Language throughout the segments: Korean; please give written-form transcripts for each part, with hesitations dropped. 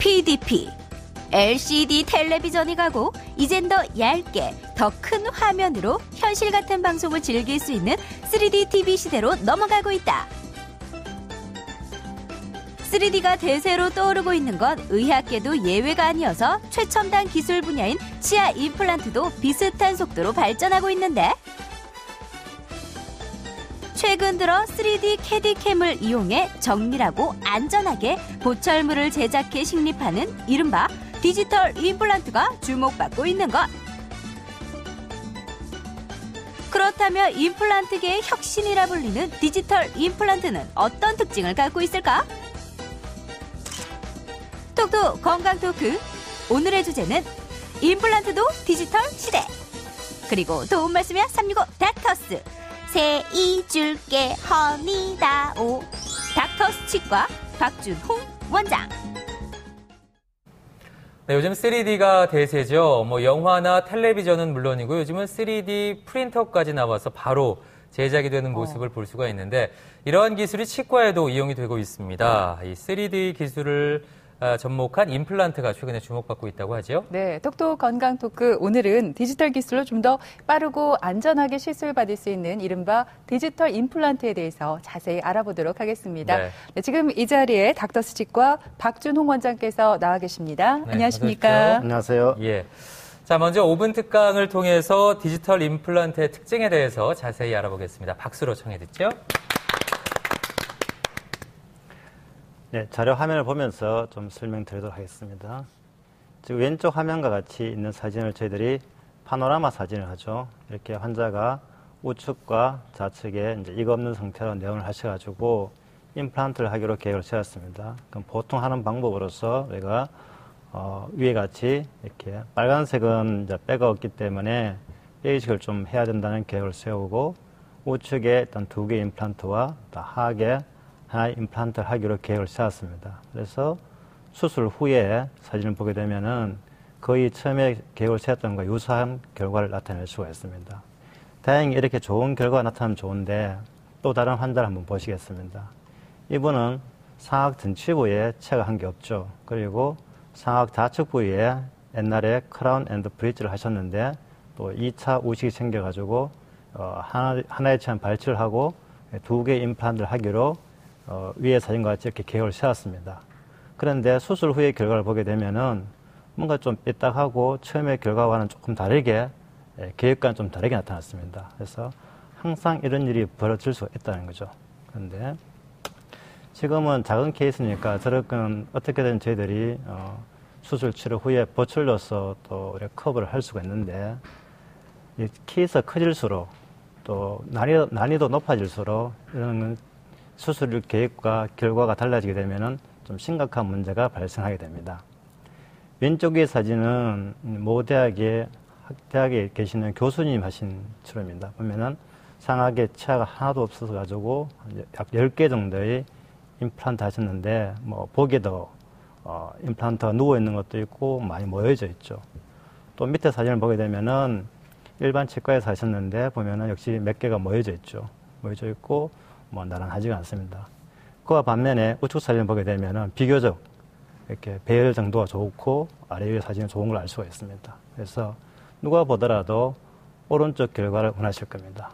PDP, LCD 텔레비전이 가고 이젠 더 얇게, 더 큰 화면으로 현실 같은 방송을 즐길 수 있는 3D TV 시대로 넘어가고 있다. 3D가 대세로 떠오르고 있는 건 의학계도 예외가 아니어서 최첨단 기술 분야인 치아 임플란트도 비슷한 속도로 발전하고 있는데, 최근 들어 3D 캐디캠을 이용해 정밀하고 안전하게 보철물을 제작해 식립하는 이른바 디지털 임플란트가 주목받고 있는 것. 그렇다면 임플란트계의 혁신이라 불리는 디지털 임플란트는 어떤 특징을 갖고 있을까? 톡톡 건강 토크. 오늘의 주제는 임플란트도 디지털 시대. 그리고 도움 말씀이야 365 닥터스. 세이 줄게 허니다오. 닥터스 치과 박준홍 원장. 네, 요즘 3D가 대세죠. 영화나 텔레비전은 물론이고 요즘은 3D 프린터까지 나와서 바로 제작이 되는 모습을 볼 수가 있는데, 이러한 기술이 치과에도 이용이 되고 있습니다. 이 3D 기술을 접목한 임플란트가 최근에 주목받고 있다고 하죠. 네, 톡톡 건강 토크. 오늘은 디지털 기술로 좀 더 빠르고 안전하게 시술을 받을 수 있는 이른바 디지털 임플란트에 대해서 자세히 알아보도록 하겠습니다. 네. 네, 지금 이 자리에 닥터스 치과 박준홍 원장께서 나와 계십니다. 네, 안녕하십니까? 안녕하세요. 예. 자, 먼저 5분 특강을 통해서 디지털 임플란트의 특징에 대해서 자세히 알아보겠습니다. 박수로 청해 듣죠. 네, 자료 화면을 보면서 좀 설명드리도록 하겠습니다. 지금 왼쪽 화면과 같이 있는 사진을 저희들이 파노라마 사진을 하죠. 이렇게 환자가 우측과 좌측에 이제 이가 없는 상태로 내원을 하셔가지고 임플란트를 하기로 계획을 세웠습니다. 그럼 보통 하는 방법으로서 우리가 위에 같이 이렇게 빨간색은 이제 뼈가 없기 때문에 뼈이식을 좀 해야 된다는 계획을 세우고, 우측에 일단 2개의 임플란트와 하악에 하나의 임플란트를 하기로 계획을 세웠습니다. 그래서 수술 후에 사진을 보게 되면은 거의 처음에 계획을 세웠던 것과 유사한 결과를 나타낼 수가 있습니다. 다행히 이렇게 좋은 결과가 나타나면 좋은데, 또 다른 환자를 한번 보시겠습니다. 이분은 상악 전치 부위에 체가 한 게 없죠. 그리고 상악 좌측 부위에 옛날에 크라운 앤드 브릿지를 하셨는데 또 2차 우식이 생겨가지고 하나에 체한 발치를 하고 2개의 임플란트를 하기로 위에 사진과 같이 이렇게 계획을 세웠습니다. 그런데 수술 후의 결과를 보게 되면은 뭔가 좀 삐딱하고 처음의 결과와는 조금 다르게, 계획과는 좀 다르게 나타났습니다. 그래서 항상 이런 일이 벌어질 수가 있다는 거죠. 그런데 지금은 작은 케이스니까 저런 어떻게든 저희들이 수술 치료 후에 보철로서 또 커버를 할 수가 있는데, 이 케이스가 커질수록 또 난이도 높아질수록 이런 수술 계획과 결과가 달라지게 되면은 좀 심각한 문제가 발생하게 됩니다. 왼쪽 위의 사진은 모 대학에 계시는 교수님 하신 치료입니다. 보면은 상악에 치아가 하나도 없어서 가지고 약 10개 정도의 임플란트 하셨는데, 보기에도 임플란트가 누워 있는 것도 있고 많이 모여져 있죠. 또 밑에 사진을 보게 되면은 일반 치과에서 하셨는데 보면은 역시 몇 개가 모여져 있죠. 모여져 있고 나란하지가 않습니다. 그와 반면에 우측 사진을 보게 되면은 비교적 이렇게 배열 정도가 좋고 아래 위의 사진이 좋은 걸 알 수가 있습니다. 그래서 누가 보더라도 오른쪽 결과를 원하실 겁니다.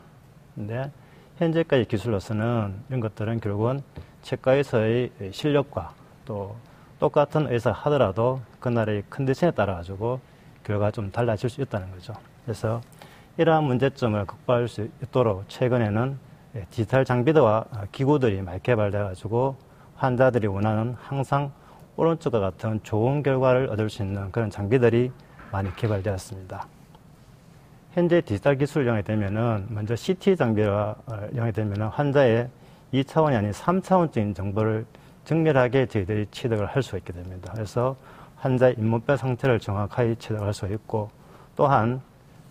근데 현재까지 기술로서는 이런 것들은 결국은 치과에서의 실력과 또 똑같은 의사 하더라도 그날의 컨디션에 따라 가지고 결과가 좀 달라질 수 있다는 거죠. 그래서 이러한 문제점을 극복할 수 있도록 최근에는 디지털 장비들과 기구들이 많이 개발돼 가지고 환자들이 원하는 항상 오른쪽과 같은 좋은 결과를 얻을 수 있는 그런 장비들이 많이 개발되었습니다. 현재 디지털 기술을 이용하게 되면은 먼저 CT 장비를 이용하게 되면은 환자의 2차원이 아닌 3차원적인 정보를 정밀하게 저희들이 취득을 할 수가 있게 됩니다. 그래서 환자의 잇몸뼈 상태를 정확하게 취득할 수 있고, 또한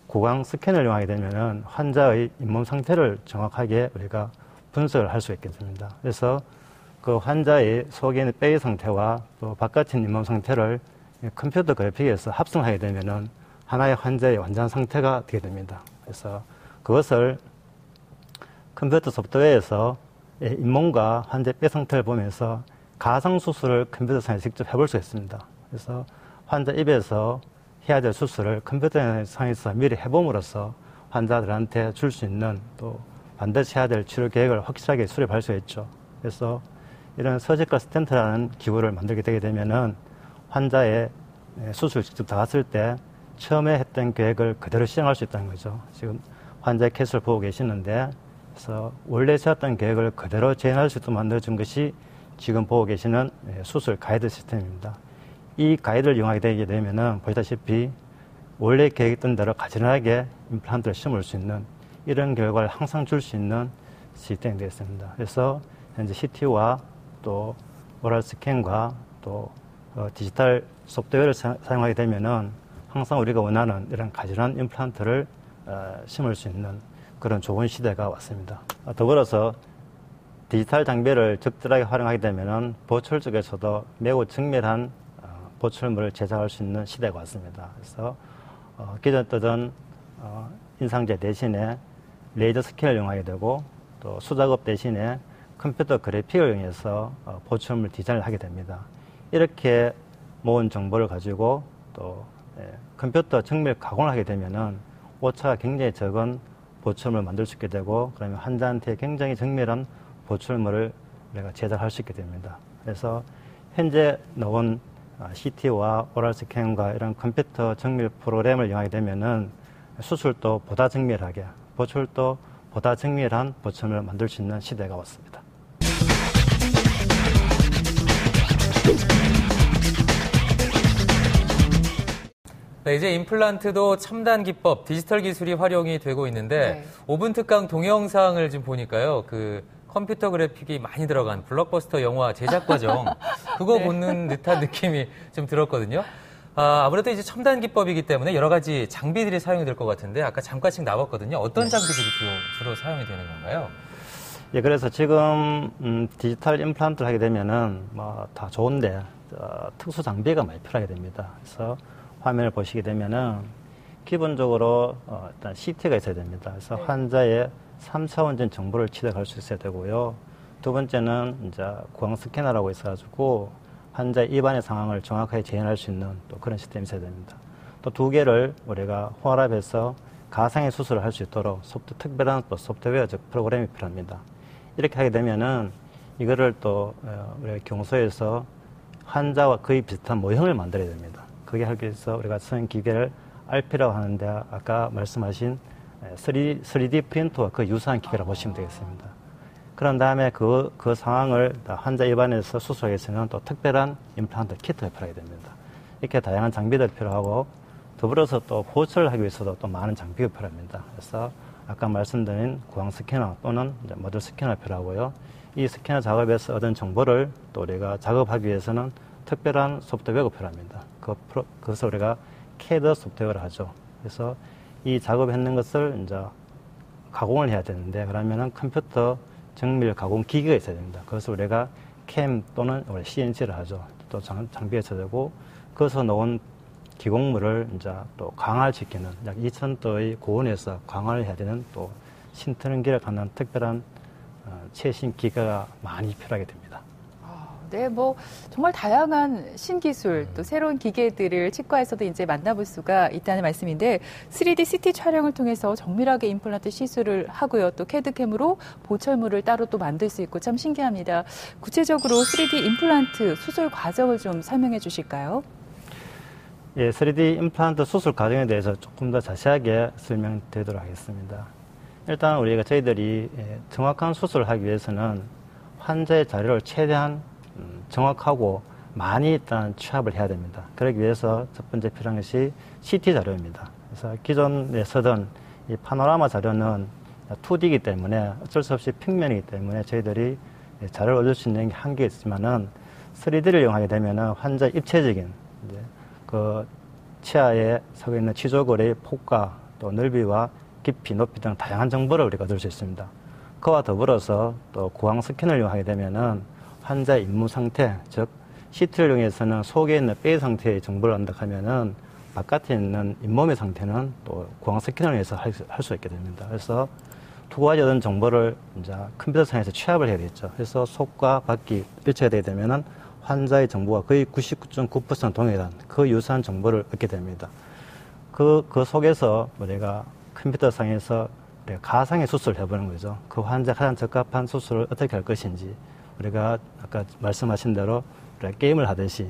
구강 스캔을 이용하게 되면은 환자의 잇몸 상태를 정확하게 우리가 분석을 할 수 있게 됩니다. 그래서 그 환자의 속에 있는 뼈의 상태와 또 바깥에 있는 잇몸 상태를 컴퓨터 그래픽에서 합성하게 되면은 하나의 환자의 완전 상태가 되게 됩니다. 그래서 그것을 컴퓨터 소프트웨어에서 잇몸과 환자의 뼈 상태를 보면서 가상 수술을 컴퓨터상에서 직접 해볼 수 있습니다. 그래서 환자 입에서 해야 될 수술을 컴퓨터상에서 미리 해봄으로써 환자들한테 줄 수 있는 또 반드시 해야 될 치료 계획을 확실하게 수립할 수 있죠. 그래서 이런 서지컬 스텐트라는 기구를 만들게 되게 되면은 환자의 수술 직접 나갔을 때 처음에 했던 계획을 그대로 시행할 수 있다는 거죠. 지금 환자의 케이스를 보고 계시는데, 그래서 원래 세웠던 계획을 그대로 재현할 수 있도록 만들어준 것이 지금 보고 계시는 수술 가이드 시스템입니다. 이 가이드를 이용하게 되게 되면은 보시다시피 원래 계획했던 대로 가지런하게 임플란트를 심을 수 있는 이런 결과를 항상 줄 수 있는 시스템이 되겠습니다. 그래서 현재 CT와 또 오랄 스캔과 또 디지털 소프트웨어를 사용하게 되면은 항상 우리가 원하는 이런 가지런한 임플란트를 심을 수 있는 그런 좋은 시대가 왔습니다. 더불어서 디지털 장비를 적절하게 활용하게 되면은 보철 쪽에서도 매우 정밀한 보철물을 제작할 수 있는 시대가 왔습니다. 그래서 기존 뜨던 인상제 대신에 레이저 스캔을 이용하게 되고 또 수작업 대신에 컴퓨터 그래픽을 이용해서 보철물 디자인을 하게 됩니다. 이렇게 모은 정보를 가지고 또 컴퓨터 정밀 가공을 하게 되면은 오차가 굉장히 적은 보철물을 만들 수 있게 되고, 그러면 환자한테 굉장히 정밀한 보철물을 우리가 제작할 수 있게 됩니다. 그래서 현재 나온 CT와 오랄 스캔과 이런 컴퓨터 정밀 프로그램을 이용하게 되면은 수술도 보다 정밀하게, 보철도 보다 정밀한 보철물을 만들 수 있는 시대가 왔습니다. 네, 이제 임플란트도 첨단 기법, 디지털 기술이 활용이 되고 있는데, 네. 5분 특강 동영상을 지금 보니까요, 그 컴퓨터 그래픽이 많이 들어간 블록버스터 영화 제작 과정, 그거 네. 보는 듯한 느낌이 좀 들었거든요. 아무래도 이제 첨단 기법이기 때문에 여러 가지 장비들이 사용이 될 것 같은데, 아까 잠깐씩 나왔거든요. 어떤 장비들이 주로 사용이 되는 건가요? 예, 그래서 지금 디지털 임플란트를 하게 되면은 뭐 다 좋은데 특수 장비가 많이 필요하게 됩니다. 그래서 화면을 보시게 되면은 기본적으로 일단 CT가 있어야 됩니다. 그래서 네. 환자의 3차원적 정보를 취득할 수 있어야 되고요. 두 번째는 이제 구강 스캐너라고 있어가지고 환자의 입안의 상황을 정확하게 재현할 수 있는 또 그런 시스템이 있어야 됩니다. 또 두 개를 우리가 혼합해서 가상의 수술을 할 수 있도록 특별한 또 소프트웨어적 프로그램이 필요합니다. 이렇게 하게 되면은 이거를 또 우리가 경소에서 환자와 거의 비슷한 모형을 만들어야 됩니다. 그게 하기 위해서 우리가 쓰는 기계를 RP라고 하는데 아까 말씀하신 3D 프린터와 그 유사한 기계라고 보시면 되겠습니다. 그런 다음에 그 상황을 환자 입안에서 수술하기 위해서는 또 특별한 임플란트 키트가 필요하게 됩니다. 이렇게 다양한 장비들이 필요하고, 더불어서 또 보철을 하기 위해서도 또 많은 장비가 필요합니다. 그래서 아까 말씀드린 구강 스캐너 또는 모듈 스캐너가 필요하고요. 이 스캐너 작업에서 얻은 정보를 또 우리가 작업하기 위해서는 특별한 소프트웨어가 필요합니다. 그것을 우리가 CAD 소프트웨어를 하죠. 그래서 이 작업했는 것을 이제 가공을 해야 되는데, 그러면은 컴퓨터 정밀 가공 기기가 있어야 됩니다. 그것을 우리가 CAM 또는 CNC를 하죠. 또 장비가 있어야 되고, 그것을 놓은 기공물을 이제 또 강화시키는 약 2,000도의 고온에서 강화를 해야 되는 또 신트는기를 갖는 특별한 최신 기계가 많이 필요하게 됩니다. 네, 뭐 정말 다양한 신기술 또 새로운 기계들을 치과에서도 이제 만나볼 수가 있다는 말씀인데, 3D CT 촬영을 통해서 정밀하게 임플란트 시술을 하고요. 또 캐드캠으로 보철물을 따로 또 만들 수 있고 참 신기합니다. 구체적으로 3D 임플란트 수술 과정을 좀 설명해 주실까요? 예, 3D 임플란트 수술 과정에 대해서 조금 더 자세하게 설명드리도록 하겠습니다. 일단 저희들이 정확한 수술을 하기 위해서는 환자의 자료를 최대한 정확하고 많이 일단 취합을 해야 됩니다. 그러기 위해서 첫 번째 필요한 것이 CT 자료입니다. 그래서 기존에 쓰던 이 파노라마 자료는 2D이기 때문에 어쩔 수 없이 평면이기 때문에 저희들이 자료를 얻을 수 있는 게 한계가 있지만은 3D를 이용하게 되면은 환자 입체적인 그 치아에 서 있는 치조골의 폭과 또 넓이와 깊이, 높이 등 다양한 정보를 우리가 얻을 수 있습니다. 그와 더불어서 또 구강 스캔을 이용하게 되면은 환자의 잇몸 상태, 즉 CT를 이용해서는 속에 있는 뼈 상태의 정보를 얻는다 하면은 바깥에 있는 잇몸의 상태는 또 구강 스캔을 해서 할 수 있게 됩니다. 그래서 두 가지 어떤 정보를 이제 컴퓨터상에서 취합을 해야 되겠죠. 그래서 속과 밖이 일치가 되게 되면은 환자의 정보가 거의 99.9% 동일한 그 유사한 정보를 얻게 됩니다. 그 속에서 우리가 컴퓨터상에서 우리가 가상의 수술을 해보는 거죠. 그 환자 가장 적합한 수술을 어떻게 할 것인지 우리가 아까 말씀하신 대로 우리가 게임을 하듯이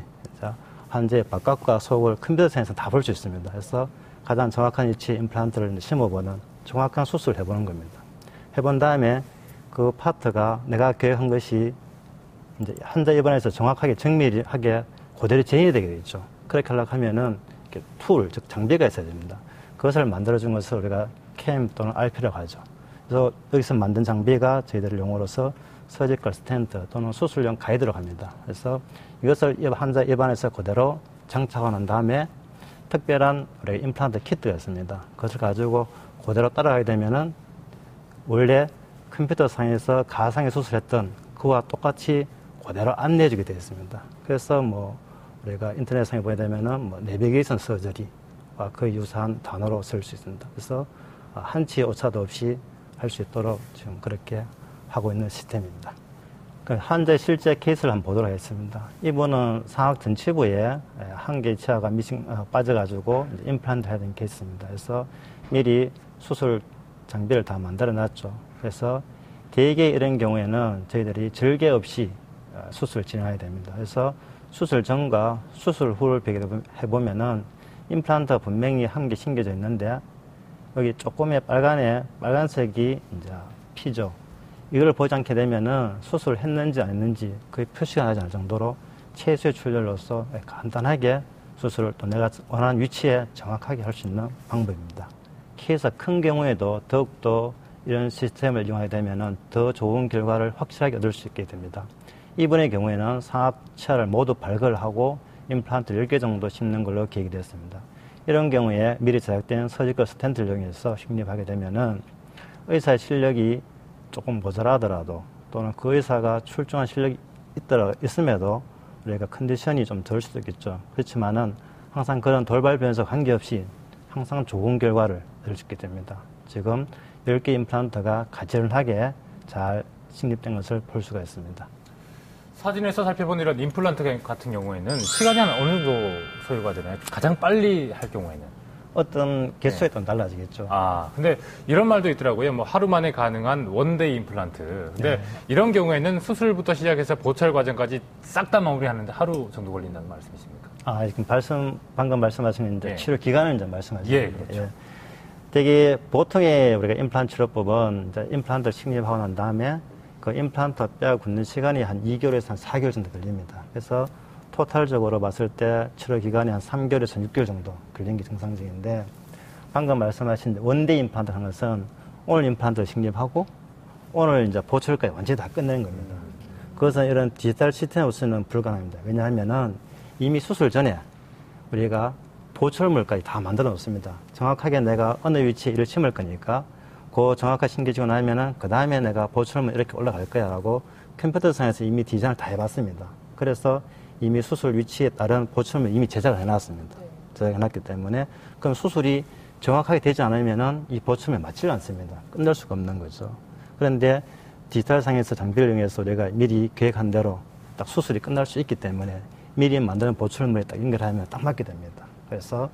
환자의 바깥과 속을 컴퓨터상에서 다 볼 수 있습니다. 그래서 가장 정확한 위치에 임플란트를 심어보는 정확한 수술을 해보는 겁니다. 해본 다음에 그 파트가 내가 계획한 것이 이제 환자 입안에서 정확하게 정밀하게 그대로 재현이 되게 되죠. 그렇게 하려고 하면은 툴, 즉 장비가 있어야 됩니다. 그것을 만들어준 것을 우리가 캠 또는 RP라고 하죠. 그래서 여기서 만든 장비가 저희들 용어로서 서지컬 스탠트 또는 수술용 가이드라고 합니다. 그래서 이것을 환자 입안에서 그대로 장착하고 난 다음에 특별한 우리가 임플란트 키트가 있습니다. 그것을 가지고 그대로 따라가게 되면은 원래 컴퓨터상에서 가상의 수술했던 그와 똑같이 그대로 안내해주게 되어 있습니다. 그래서 뭐 우리가 인터넷상에 보게 되면은 뭐 내비게이션 서저리와 거의 유사한 단어로 쓸 수 있습니다. 그래서 한치의 오차도 없이 할 수 있도록 지금 그렇게 하고 있는 시스템입니다. 환자의 실제 케이스를 한번 보도록 하겠습니다. 이분은 상악 전치부에 한 개의 치아가 빠져가지고 임플란트 해야 되는 케이스입니다. 그래서 미리 수술 장비를 다 만들어 놨죠. 그래서 대개 이런 경우에는 저희들이 절개 없이 수술을 진행해야 됩니다. 그래서 수술 전과 수술 후를 비교해보면은 임플란트가 분명히 한 개 심겨져 있는데 여기 조금의 빨간색이 이제 피죠. 이걸 보지 않게 되면은 수술을 했는지 안 했는지 거의 표시가 나지 않을 정도로 최소의 출혈로서 간단하게 수술을 또 내가 원하는 위치에 정확하게 할 수 있는 방법입니다. 케이스가 큰 경우에도 더욱더 이런 시스템을 이용하게 되면은 더 좋은 결과를 확실하게 얻을 수 있게 됩니다. 이분의 경우에는 상압 치아를 모두 발걸하고 임플란트 10개 정도 심는 걸로 계획이 되었습니다. 이런 경우에 미리 제작된 서지컬 스탠트를 이용해서 식립하게 되면은 의사의 실력이 조금 모자라더라도 또는 그 의사가 출중한 실력이 있음에도 우리가 컨디션이 좀 덜 수도 있겠죠. 그렇지만은 항상 그런 돌발 변수와 관계없이 항상 좋은 결과를 얻을 수 있게 됩니다. 지금 10개 임플란트가 가지런하게 잘 식립된 것을 볼 수가 있습니다. 사진에서 살펴본 이런 임플란트 같은 경우에는 시간이 한 어느 정도 소요가 되나요? 가장 빨리 할 경우에는? 어떤 개수에 따라 달라지겠죠. 근데 이런 말도 있더라고요. 뭐 하루 만에 가능한 원데이 임플란트. 근데 이런 경우에는 수술부터 시작해서 보철 과정까지 싹 다 마무리하는데 하루 정도 걸린다는 말씀이십니까? 지금 방금 말씀하신 이제 치료 기간을 이제 말씀하시는 거죠. 그렇죠. 되게 보통의 우리가 임플란트 치료법은 이제 임플란트를 식립하고 난 다음에 그 임플란트 뼈가 굳는 시간이 한 2개월에서 한 4개월 정도 걸립니다. 그래서 토탈적으로 봤을 때 치료 기간이 한 3개월에서 6개월 정도 걸린 게 정상적인데 방금 말씀하신 원데이 임플란트 하는 것은 오늘 임플란트를 식립하고 오늘 이제 보철까지 완전히 다 끝내는 겁니다. 그것은 이런 디지털 시스템으로서는 불가능합니다. 왜냐하면은 이미 수술 전에 우리가 보철물까지 다 만들어 놓습니다. 정확하게 내가 어느 위치에 이를 심을 거니까 그 정확하게 심겨지고 나면은 그 다음에 내가 보철물 이렇게 올라갈 거야 라고 컴퓨터상에서 이미 디자인을 다 해봤습니다. 그래서 이미 수술 위치에 따른 보철물 이미 제작을 해놨습니다. 제작해놨기 때문에 그럼 수술이 정확하게 되지 않으면은 이 보철물에 맞지 않습니다. 끝낼 수가 없는 거죠. 그런데 디지털상에서 장비를 이용해서 우리가 미리 계획한 대로 딱 수술이 끝날 수 있기 때문에 미리 만드는 보철물에 딱 연결하면 딱 맞게 됩니다. 그래서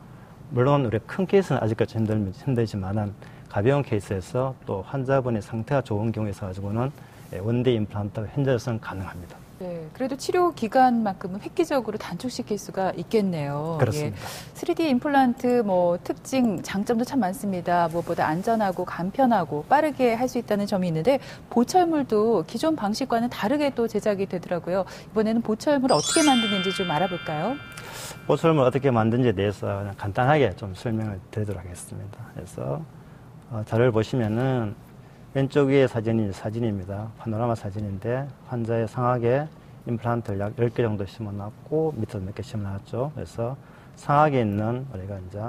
물론 우리 큰 케이스는 아직까지 힘들지만은 가벼운 케이스에서 또 환자분의 상태가 좋은 경우에서 가지고는 원데이 임플란트가 현재로서는 가능합니다. 네, 그래도 치료 기간만큼은 획기적으로 단축시킬 수가 있겠네요. 그렇습니다. 3D 임플란트 특징, 장점도 참 많습니다. 무엇보다 안전하고 간편하고 빠르게 할 수 있다는 점이 있는데 보철물도 기존 방식과는 다르게 또 제작이 되더라고요. 이번에는 보철물을 어떻게 만드는지 좀 알아볼까요? 보철물 어떻게 만드는지에 대해서 그냥 간단하게 좀 설명을 드리도록 하겠습니다. 그래서 자료를 보시면은 왼쪽 위에 사진입니다. 파노라마 사진인데 환자의 상악에 임플란트를 약 10개 정도 심어놨고 밑에도 몇 개 심어놨죠. 그래서 상악에 있는 우리가 이제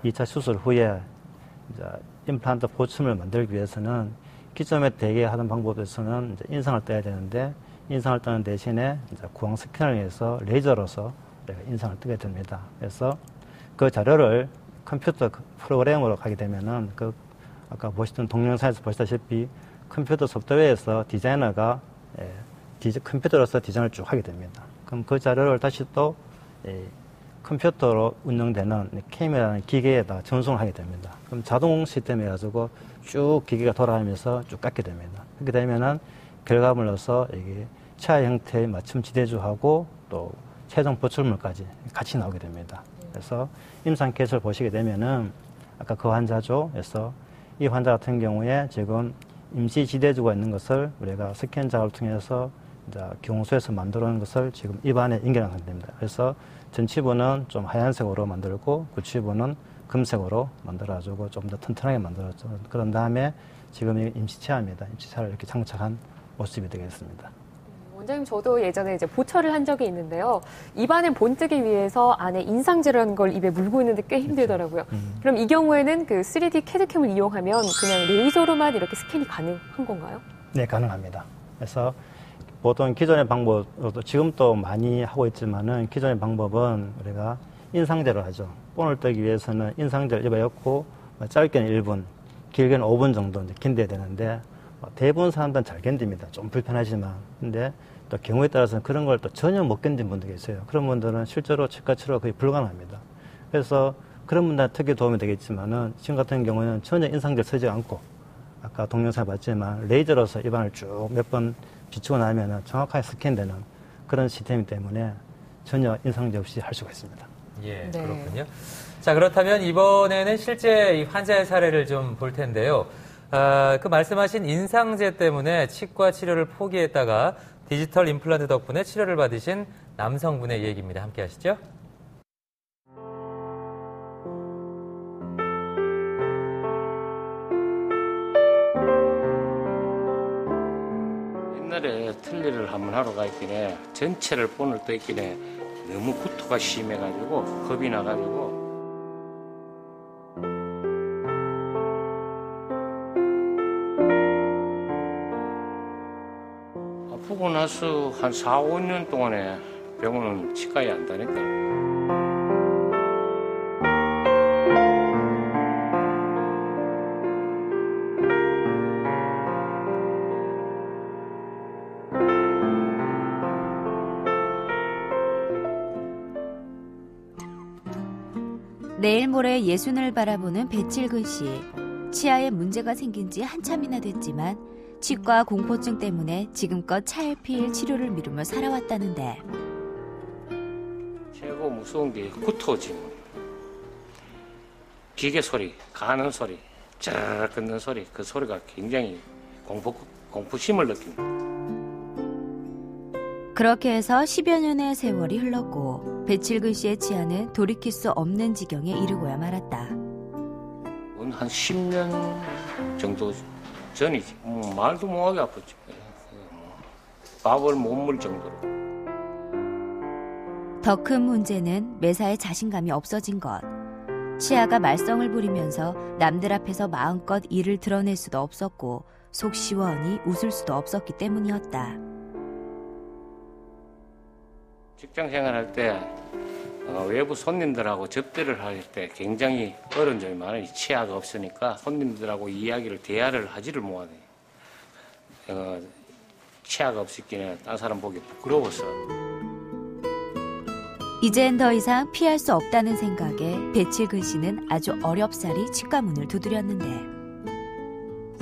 2차 수술 후에 이제 임플란트 보충을 만들기 위해서는 기존에 대개 하던 방법에서는 이제 인상을 떠야 되는데 인상을 떠는 대신에 이제 구강 스캐너를 해서 레이저로서 우리가 인상을 뜨게 됩니다. 그래서 그 자료를 컴퓨터 프로그램으로 가게 되면은 그 아까 보시던 동영상에서 보시다시피 컴퓨터 소프트웨어에서 디자이너가 컴퓨터로서 디자인을 쭉 하게 됩니다. 그럼 그 자료를 다시 또 컴퓨터로 운영되는 CAM이라는 기계에다 전송을 하게 됩니다. 그럼 자동 시스템 해가지고 쭉 기계가 돌아가면서 쭉 깎게 됩니다. 그렇게 되면은 결과물로서 이게 치아 형태의 맞춤 지대주하고 또 최종 보철물까지 같이 나오게 됩니다. 그래서 임상 케이스를 보시게 되면은 아까 그 환자죠. 그래서 이 환자 같은 경우에 지금 임시 지대주가 있는 것을 우리가 스캔 작업을 통해서 이제 경소에서 만들어 놓은 것을 지금 입안에 연결한 상태입니다. 그래서 전치부는 좀 하얀색으로 만들고 구치부는 금색으로 만들어가지고 좀 더 튼튼하게 만들었죠. 그런 다음에 지금 이 임시치아입니다. 임시치아를 이렇게 장착한 모습이 되겠습니다. 원장님, 저도 예전에 이제 보철을 한 적이 있는데요. 입안을 본뜨기 위해서 안에 인상제라는 걸 입에 물고 있는데 꽤 힘들더라고요. 그럼 이 경우에는 그 3D 캐드캠을 이용하면 그냥 레이저로만 이렇게 스캔이 가능한 건가요? 네, 가능합니다. 그래서 보통 기존의 방법으로도 지금 또 많이 하고 있지만은 기존의 방법은 우리가 인상제로 하죠. 본을 뜨기 위해서는 인상제를 입에 엮고 짧게는 1분, 길게는 5분 정도 이제 견뎌야 되는데 대부분 사람들은 잘 견딥니다. 좀 불편하지만. 근데 또 경우에 따라서는 그런 걸 또 전혀 못 견딘 분들이 있어요. 그런 분들은 실제로 치과 치료가 거의 불가능합니다. 그래서 그런 분들한테 특히 도움이 되겠지만은 지금 같은 경우는 전혀 인상제를 쓰지 않고 아까 동영상에 봤지만 레이저로서 입안을 쭉 몇 번 비추고 나면은 정확하게 스캔되는 그런 시스템이기 때문에 전혀 인상제 없이 할 수가 있습니다. 예, 네. 그렇군요. 자, 그렇다면 이번에는 실제 이 환자의 사례를 좀 볼 텐데요. 그 말씀하신 인상제 때문에 치과 치료를 포기했다가 디지털 임플란트 덕분에 치료를 받으신 남성분의 얘기입니다. 함께 하시죠. 옛날에 틀니를 한번 하러 가 있긴 해. 전체를 본을 떠 있긴 해. 너무 구토가 심해가지고 겁이 나가지고 아프고 나서 한 4, 5년 동안에 병원은 치과에 안 다녔다. 내일 모레 예순을 바라보는 배칠근 씨. 치아에 문제가 생긴 지 한참이나 됐지만 치과 공포증 때문에 지금껏 차일피일 치료를 미루며 살아왔다는데 최고 무서운 게 구토지. 기계 소리, 가는 소리, 쫙 긋는 소리, 그 소리가 굉장히 공포심을 느낍니다. 그렇게 해서 10여 년의 세월이 흘렀고 배칠근 씨의 치아는 돌이킬 수 없는 지경에 이르고야 말았다. 한 10년 정도 전이지. 말도 못하게 아팠지. 밥을 못 먹을 정도로. 더 큰 문제는 매사에 자신감이 없어진 것. 치아가 말썽을 부리면서 남들 앞에서 마음껏 일을 드러낼 수도 없었고 속 시원히 웃을 수도 없었기 때문이었다. 직장 생활할 때 외부 손님들하고 접대를 할 때 굉장히 어려운 점이 많아요. 치아가 없으니까 손님들하고 이야기를 대화를 하지를 못하네. 치아가 없었기에 딴 사람 보기 부끄러워서. 이젠 더 이상 피할 수 없다는 생각에 배칠근 씨는 아주 어렵사리 치과 문을 두드렸는데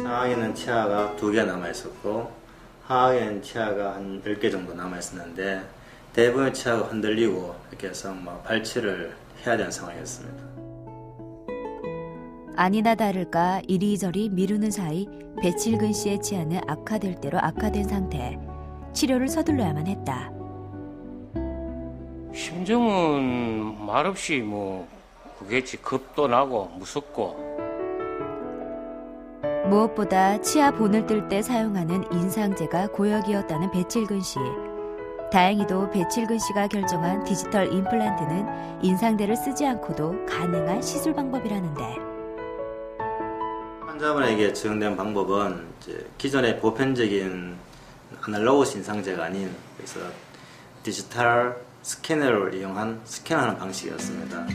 상하에는 치아가 2개 남아있었고 하하에는 치아가 한 10개 정도 남아있었는데 대부분의 치아가 흔들리고 이렇게 해서 발치를 해야 되는 상황이었습니다. 아니나 다를까 이리저리 미루는 사이 배칠근 씨의 치아는 악화될 대로 악화된 상태. 치료를 서둘러야만 했다. 심정은 말없이 그겠지. 겁도 나고 무섭고. 무엇보다 치아 본을 뜰 때 사용하는 인상제가 고역이었다는 배칠근 씨. 다행히도 배칠근 씨가 결정한 디지털 임플란트는 인상대를 쓰지 않고도 가능한 시술 방법이라는데 환자분에게 적용된 방법은 이제 기존의 보편적인 아날로그 인상제가 아닌 그래서 디지털 스캐너를 이용한 스캔하는 방식이었습니다.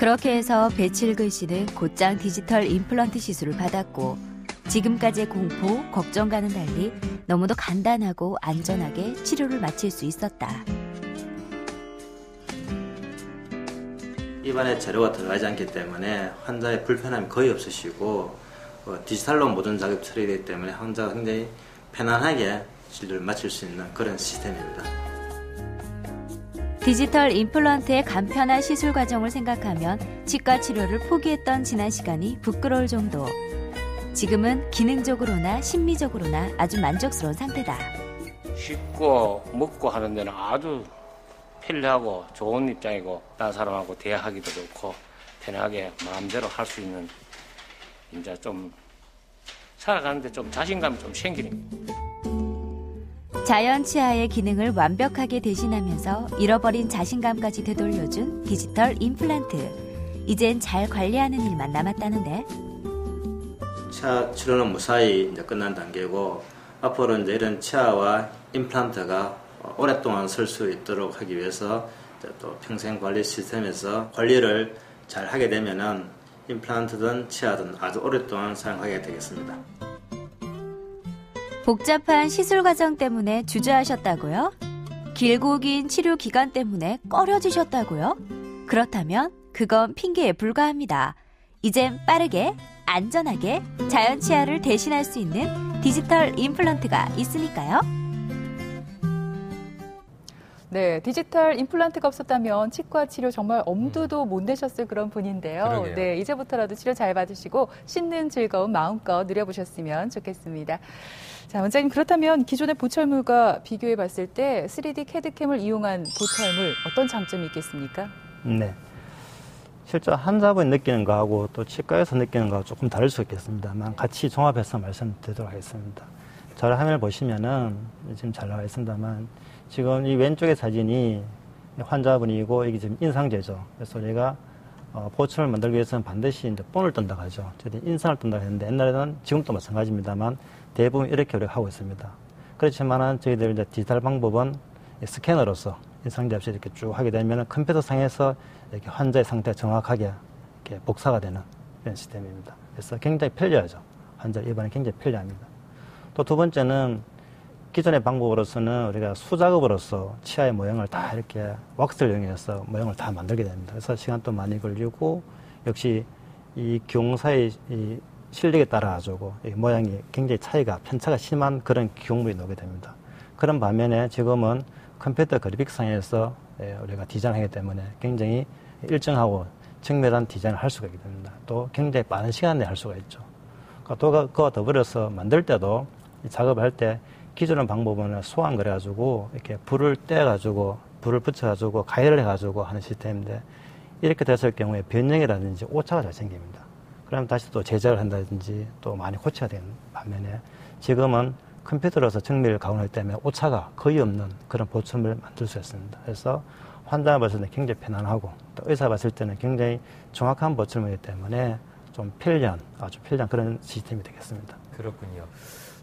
그렇게 해서 배칠근 씨는 곧장 디지털 임플란트 시술을 받았고 지금까지의 공포, 걱정과는 달리 너무도 간단하고 안전하게 치료를 마칠 수 있었다. 입안에 재료가 들어가지 않기 때문에 환자의 불편함이 거의 없으시고 디지털로 모든 작업이 처리되기 때문에 환자가 굉장히 편안하게 진료를 마칠 수 있는 그런 시스템입니다. 디지털 임플란트의 간편한 시술 과정을 생각하면 치과 치료를 포기했던 지난 시간이 부끄러울 정도. 지금은 기능적으로나 심미적으로나 아주 만족스러운 상태다. 쉽고 먹고 하는 데는 아주 편리하고 좋은 입장이고 다른 사람하고 대화하기도 좋고 편하게 마음대로 할 수 있는 이제 좀 살아가는데 좀 자신감이 좀 생기는. 자연 치아의 기능을 완벽하게 대신하면서 잃어버린 자신감까지 되돌려준 디지털 임플란트. 이젠 잘 관리하는 일만 남았다는데. 치아 치료는 무사히 이제 끝난 단계고 앞으로 이제 이런 치아와 임플란트가 오랫동안 쓸 수 있도록 하기 위해서 또 평생 관리 시스템에서 관리를 잘 하게 되면은 임플란트든 치아든 아주 오랫동안 사용하게 되겠습니다. 복잡한 시술 과정 때문에 주저하셨다고요? 길고 긴 치료 기간 때문에 꺼려지셨다고요? 그렇다면 그건 핑계에 불과합니다. 이젠 빠르게, 안전하게 자연 치아를 대신할 수 있는 디지털 임플란트가 있으니까요. 네, 디지털 임플란트가 없었다면 치과 치료 정말 엄두도 못 내셨을 그런 분인데요. 그러게요. 네, 이제부터라도 치료 잘 받으시고 씻는 즐거움 마음껏 누려보셨으면 좋겠습니다. 자, 원장님, 그렇다면 기존의 보철물과 비교해 봤을 때 3D 캐드캠을 이용한 보철물 어떤 장점이 있겠습니까? 네. 실제 환자분이 느끼는 거하고 또 치과에서 느끼는 거하고 조금 다를 수 있겠습니다만 같이 종합해서 말씀드리도록 하겠습니다. 저를 화면을 보시면은 지금 잘 나와 있습니다만 지금 이 왼쪽의 사진이 환자분이고 이게 지금 인상제죠. 그래서 우리가 보철을 만들기 위해서는 반드시 이제 본을 뜬다고 하죠. 저희들이 인상을 뜬다고 했는데 옛날에는 지금도 마찬가지입니다만 대부분 이렇게 우리가 하고 있습니다. 그렇지만은 저희들 이제 디지털 방법은 스캐너로서 인상제 없이 이렇게 쭉 하게 되면 컴퓨터 상에서 이렇게 환자의 상태가 정확하게 이렇게 복사가 되는 이런 시스템입니다. 그래서 굉장히 편리하죠. 환자 입안에 굉장히 편리합니다. 또 두 번째는 기존의 방법으로서는 우리가 수작업으로서 치아의 모양을 다 이렇게 왁스를 이용해서 모양을 다 만들게 됩니다. 그래서 시간도 많이 걸리고 역시 이 기용사의 이 실력에 따라 가지고 이 모양이 굉장히 차이가 편차가 심한 그런 기용물이 나오게 됩니다. 그런 반면에 지금은 컴퓨터 그래픽상에서 우리가 디자인하기 때문에 굉장히 일정하고 정밀한 디자인을 할 수가 있게 됩니다. 또 굉장히 빠른 시간 내에 할 수가 있죠. 그와 더불어서 만들 때도 작업을 할 때 기존의 방법은 소환 그래가지고 이렇게 불을 떼가지고 불을 붙여가지고 가열을 해가지고 하는 시스템인데 이렇게 됐을 경우에 변형이라든지 오차가 잘 생깁니다. 그러면 다시 또 제작을 한다든지 또 많이 고쳐야 되는 반면에 지금은 컴퓨터로서 정밀 가공을 하기 때문에 오차가 거의 없는 그런 보철물을 만들 수 있습니다. 그래서 환자가 봤을 때 굉장히 편안하고 또 의사가 봤을 때는 굉장히 정확한 보철물이기 때문에 좀 편리한, 아주 편리한 그런 시스템이 되겠습니다. 그렇군요.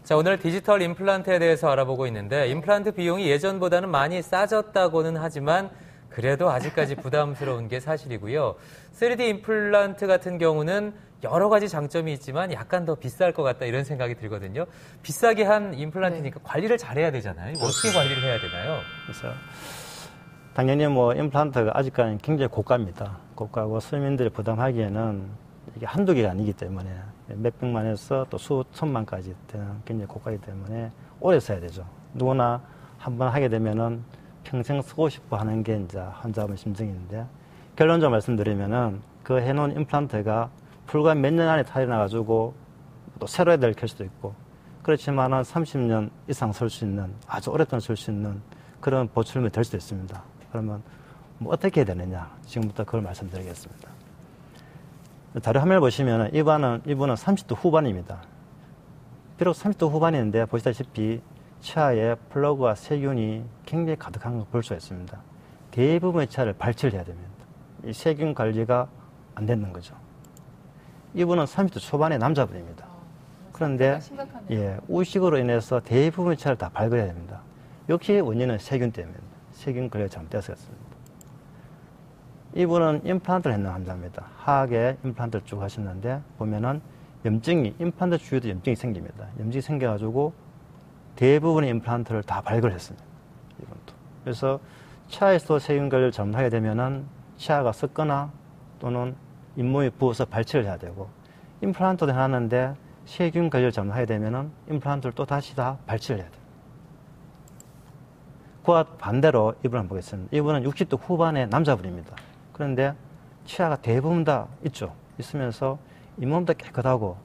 자, 오늘 디지털 임플란트에 대해서 알아보고 있는데 임플란트 비용이 예전보다는 많이 싸졌다고는 하지만 그래도 아직까지 부담스러운 게 사실이고요. 3D 임플란트 같은 경우는 여러 가지 장점이 있지만 약간 더 비쌀 것 같다 이런 생각이 들거든요. 비싸게 한 임플란트니까 관리를 잘해야 되잖아요. 어떻게 관리를 해야 되나요? 그래서 당연히 뭐 임플란트가 아직까지는 굉장히 고가입니다. 고가고 서민들이 부담하기에는 이게 한두 개가 아니기 때문에 몇백만에서 또 수천만까지 되는 굉장히 고가이기 때문에 오래 써야 되죠. 누구나 한번 하게 되면은 평생 쓰고 싶어 하는 게 이제 환자분 심정인데 결론적으로 말씀드리면은 그 해놓은 임플란트가 불과 몇 년 안에 탈이 나가지고 또 새로 해야 될 수도 있고 그렇지만은 30년 이상 쓸 수 있는 아주 오랫동안 쓸 수 있는 그런 보철물이 될 수도 있습니다. 그러면 뭐 어떻게 해야 되느냐 지금부터 그걸 말씀드리겠습니다. 자료 화면을 보시면 이분은 30대 후반입니다. 비록 30대 후반인데 보시다시피 치아에 플러그와 세균이 굉장히 가득한 걸 볼 수 있습니다. 대부분의 치아를 발치를 해야 됩니다. 이 세균 관리가 안 되는 거죠. 이분은 30대 초반의 남자분입니다. 그런데 우식으로 인해서 대부분의 치아를 다 밟아야 됩니다. 역시 원인은 세균 때문입니다. 세균 관리가 잘못되었습니다. 이분은 임플란트를 했는 환자입니다. 하악에 임플란트를 쭉 하셨는데 보면은 염증이 임플란트 주위에도 염증이 생깁니다. 염증이 생겨가지고 대부분의 임플란트를 다 발굴했습니다. 이분도. 그래서 치아에서 세균관리를 잘못하게 되면은 치아가 썩거나 또는 잇몸이 부어서 발치를 해야 되고 임플란트도 해놨는데 세균관리를 잘못하게 되면은 임플란트를 또 다시 다 발치를 해야 돼요. 그와 반대로 이분을 한번 보겠습니다. 이분은 60대 후반의 남자분입니다. 그런데 치아가 대부분 다 있죠. 있으면서 잇몸도 깨끗하고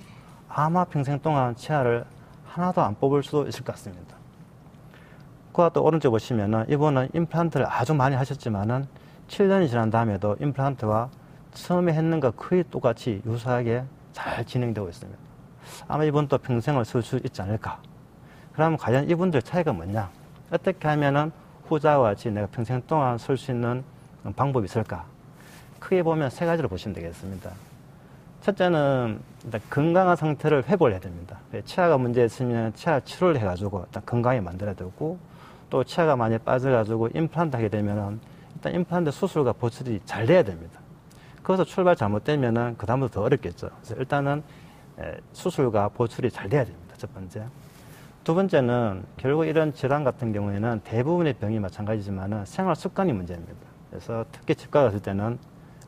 아마 평생 동안 치아를 하나도 안 뽑을 수도 있을 것 같습니다. 그와 또 오른쪽 보시면은 이분은 임플란트를 아주 많이 하셨지만은 7년이 지난 다음에도 임플란트와 처음에 했는 것 거의 똑같이 유사하게 잘 진행되고 있습니다. 아마 이분도 평생을 쓸 수 있지 않을까. 그러면 과연 이분들 차이가 뭐냐? 어떻게 하면은 후자와 같이 내가 평생 동안 쓸 수 있는 방법이 있을까? 크게 보면 세 가지를 보시면 되겠습니다. 첫째는 일단 건강한 상태를 회복을 해야 됩니다. 치아가 문제 있으면 치아 치료를 해가지고 일단 건강하게 만들어야 되고 또 치아가 많이 빠져가지고 임플란트 하게 되면은 일단 임플란트 수술과 보출이 잘 돼야 됩니다. 거기서 출발 잘못되면은 그 다음부터 더 어렵겠죠. 그래서 일단은 수술과 보출이 잘 돼야 됩니다. 첫 번째. 두 번째는 결국 이런 질환 같은 경우에는 대부분의 병이 마찬가지지만은 생활 습관이 문제입니다. 그래서 특히 치과 갔을 때는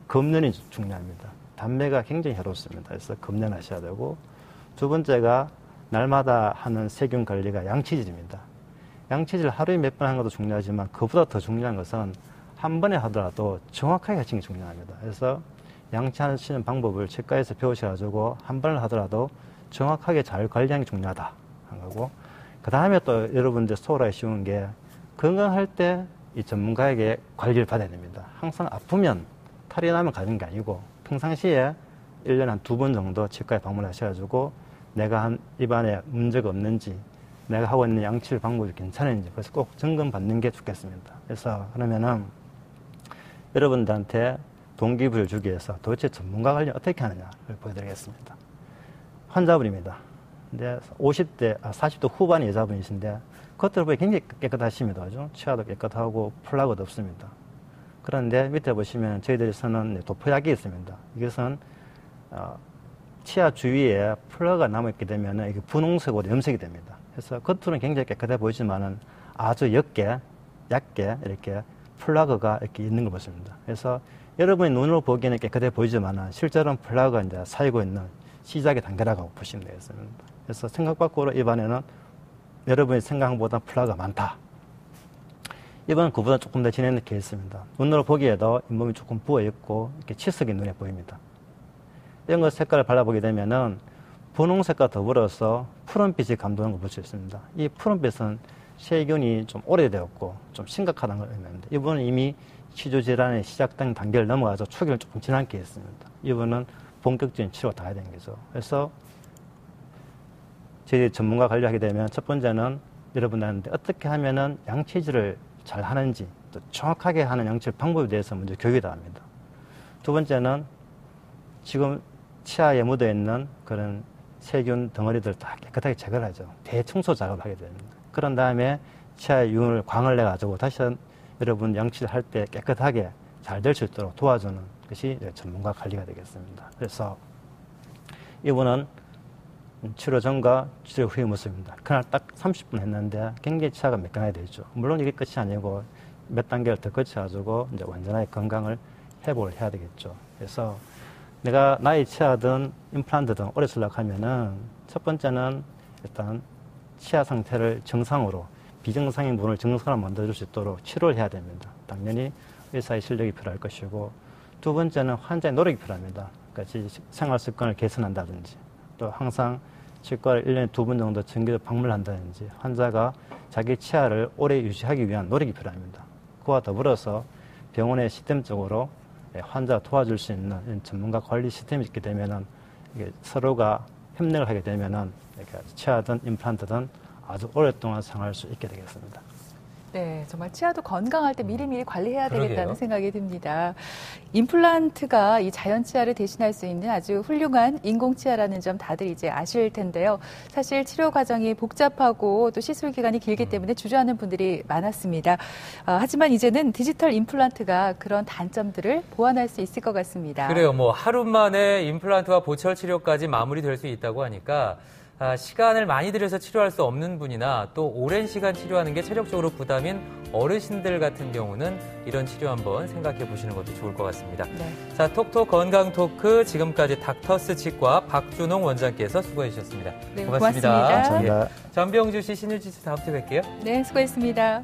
금연이 중요합니다. 담배가 굉장히 해롭습니다. 그래서 금연하셔야 되고 두 번째가 날마다 하는 세균 관리가 양치질입니다. 양치질 하루에 몇 번 하는 것도 중요하지만 그보다 더 중요한 것은 한 번에 하더라도 정확하게 하시는 게 중요합니다. 그래서 양치하시는 방법을 치과에서 배우셔가지고 한 번을 하더라도 정확하게 잘 관리하는 게 중요하다 한 거고 그 다음에 또 여러분들 소홀하기 쉬운 게 건강할 때 이 전문가에게 관리를 받아야 됩니다. 항상 아프면 탈이 나면 가는 게 아니고 평상시에 1년에 한 2번 정도 치과에 방문하셔가지고 내가 한 입안에 문제가 없는지 내가 하고 있는 양치질 방법이 괜찮은지 그래서 꼭 점검 받는 게 좋겠습니다. 그래서 그러면은 여러분들한테 동기부여를 주기 위해서 도대체 전문가 관리 어떻게 하느냐를 보여드리겠습니다. 환자분입니다. 근데 40대 후반의 여자분이신데 겉으로 보기 굉장히 깨끗하십니다. 그죠? 치아도 깨끗하고 플라그도 없습니다. 그런데 밑에 보시면 저희들이 쓰는 도포약이 있습니다. 이것은 치아 주위에 플라그가 남아있게 되면 이게 분홍색으로 염색이 됩니다. 그래서 겉으로는 굉장히 깨끗해 보이지만은 아주 옅게 이렇게 플라그가 이렇게 있는 걸 보십니다. 그래서 여러분이 눈으로 보기에는 깨끗해 보이지만은 실제로는 플라그가 이제 쌓이고 있는 시작의 단계라고 보시면 되겠습니다. 그래서 생각 밖으로 입안에는 여러분이 생각보다 플라그가 많다. 이번은 그보다 조금 더 진행된 케이스입니다. 눈으로 보기에도 잇몸이 조금 부어있고 이렇게 치석이 눈에 보입니다. 이런 것 색깔을 발라보게 되면은 분홍색과 더불어서 푸른빛이 감도는 걸 볼 수 있습니다. 이 푸른빛은 세균이 좀 오래되었고 좀 심각하다는 걸 의미합니다. 이분은 이미 치주질환의 시작된 단계를 넘어가서 초기를 조금 지난 케이스입니다. 이분은 본격적인 치료가 다 해야 되는 거죠. 그래서 저희 전문가 관리하게 되면 첫 번째는 여러분들한테 어떻게 하면은 양치질을 잘 하는지 또 정확하게 하는 양치질 방법에 대해서 먼저 교육이 나갑니다. 두 번째는 지금 치아에 묻어있는 그런 세균 덩어리들 다 깨끗하게 제거를 하죠. 대청소 작업을 하게 됩니다. 그런 다음에 치아에 유을 광을 내가지고 다시 여러분 양치질 할 때 깨끗하게 잘 될 수 있도록 도와주는 것이 전문가 관리가 되겠습니다. 그래서 이분은 치료 전과 치료 후의 모습입니다. 그날 딱 30분 했는데 굉장히 치아가 매끈하게 되죠. 물론 이게 끝이 아니고 몇 단계를 더 거쳐가지고 이제 완전하게 건강을 회복을 해야 되겠죠. 그래서 내가 나의 치아든 임플란트든 오래 쓰려고 하면은 첫 번째는 일단 치아 상태를 정상으로 비정상인 부분을 정상으로 만들어줄 수 있도록 치료를 해야 됩니다. 당연히 의사의 실력이 필요할 것이고 두 번째는 환자의 노력이 필요합니다. 그러니까 생활 습관을 개선한다든지 또 항상 치과를 1년에 2번 정도 정기적으로 방문을 한다든지 환자가 자기 치아를 오래 유지하기 위한 노력이 필요합니다. 그와 더불어서 병원의 시스템적으로 환자가 도와줄 수 있는 전문가 관리 시스템이 있게 되면은 서로가 협력을 하게 되면은 치아든 임플란트든 아주 오랫동안 사용할 수 있게 되겠습니다. 네, 정말 치아도 건강할 때 미리미리 관리해야 되겠다는 그러게요. 생각이 듭니다. 임플란트가 이 자연 치아를 대신할 수 있는 아주 훌륭한 인공 치아라는 점 다들 이제 아실 텐데요. 사실 치료 과정이 복잡하고 또 시술 기간이 길기 때문에 주저하는 분들이 많았습니다. 하지만 이제는 디지털 임플란트가 그런 단점들을 보완할 수 있을 것 같습니다. 그래요. 뭐 하루 만에 임플란트와 보철 치료까지 마무리될 수 있다고 하니까 시간을 많이 들여서 치료할 수 없는 분이나 또 오랜 시간 치료하는 게 체력적으로 부담인 어르신들 같은 경우는 이런 치료 한번 생각해 보시는 것도 좋을 것 같습니다. 네. 자, 톡톡 건강 토크 지금까지 닥터스 치과 박준홍 원장께서 수고해 주셨습니다. 네, 고맙습니다. 고맙습니다. 감사합니다. 전병주 씨, 신일지 씨 다음 주에 뵐게요. 네, 수고했습니다.